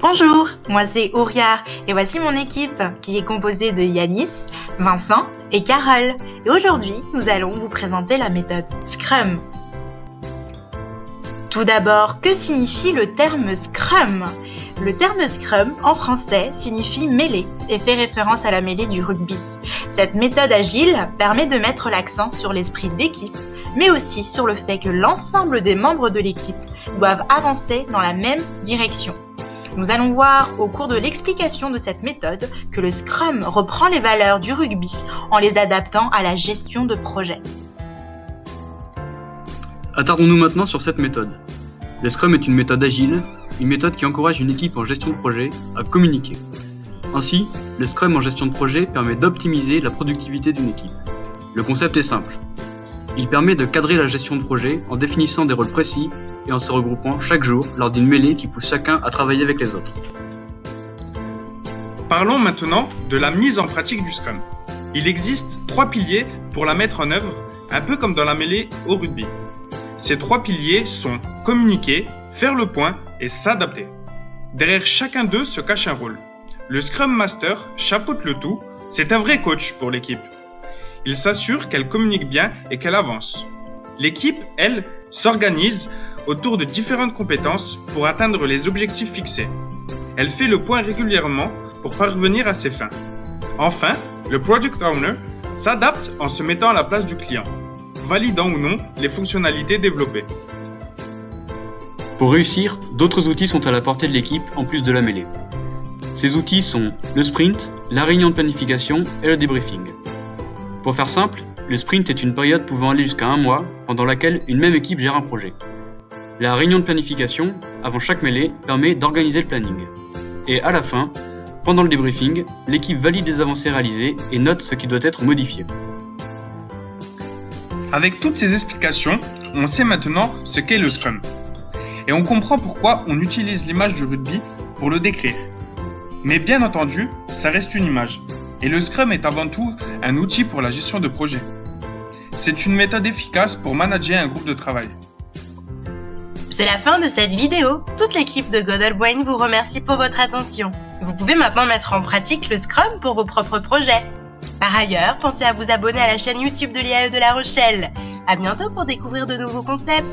Bonjour, moi c'est Ouria et voici mon équipe qui est composée de Yanis, Vincent et Carole. Et aujourd'hui, nous allons vous présenter la méthode Scrum. Tout d'abord, que signifie le terme Scrum ? Le terme Scrum, en français, signifie mêlée et fait référence à la mêlée du rugby. Cette méthode agile permet de mettre l'accent sur l'esprit d'équipe, mais aussi sur le fait que l'ensemble des membres de l'équipe doivent avancer dans la même direction. Nous allons voir au cours de l'explication de cette méthode que le Scrum reprend les valeurs du rugby en les adaptant à la gestion de projet. Attardons-nous maintenant sur cette méthode. Le Scrum est une méthode agile, une méthode qui encourage une équipe en gestion de projet à communiquer. Ainsi, le Scrum en gestion de projet permet d'optimiser la productivité d'une équipe. Le concept est simple. Il permet de cadrer la gestion de projet en définissant des rôles précis et en se regroupant chaque jour lors d'une mêlée qui pousse chacun à travailler avec les autres. Parlons maintenant de la mise en pratique du Scrum. Il existe 3 piliers pour la mettre en œuvre, un peu comme dans la mêlée au rugby. Ces 3 piliers sont communiquer, faire le point et s'adapter. Derrière chacun d'eux se cache un rôle. Le Scrum Master chapeaute le tout, c'est un vrai coach pour l'équipe. Il s'assure qu'elle communique bien et qu'elle avance. L'équipe, elle, s'organise autour de différentes compétences pour atteindre les objectifs fixés. Elle fait le point régulièrement pour parvenir à ses fins. Enfin, le Project Owner s'adapte en se mettant à la place du client, validant ou non les fonctionnalités développées. Pour réussir, d'autres outils sont à la portée de l'équipe en plus de la mêlée. Ces outils sont le sprint, la réunion de planification et le débriefing. Pour faire simple, le sprint est une période pouvant aller jusqu'à 1 mois pendant laquelle une même équipe gère un projet. La réunion de planification, avant chaque mêlée, permet d'organiser le planning. Et à la fin, pendant le débriefing, l'équipe valide les avancées réalisées et note ce qui doit être modifié. Avec toutes ces explications, on sait maintenant ce qu'est le Scrum. Et on comprend pourquoi on utilise l'image du rugby pour le décrire. Mais bien entendu, ça reste une image. Et le Scrum est avant tout un outil pour la gestion de projet. C'est une méthode efficace pour manager un groupe de travail. C'est la fin de cette vidéo. Toute l'équipe de Godel Brain vous remercie pour votre attention. Vous pouvez maintenant mettre en pratique le Scrum pour vos propres projets. Par ailleurs, pensez à vous abonner à la chaîne YouTube de l'IAE de La Rochelle. À bientôt pour découvrir de nouveaux concepts.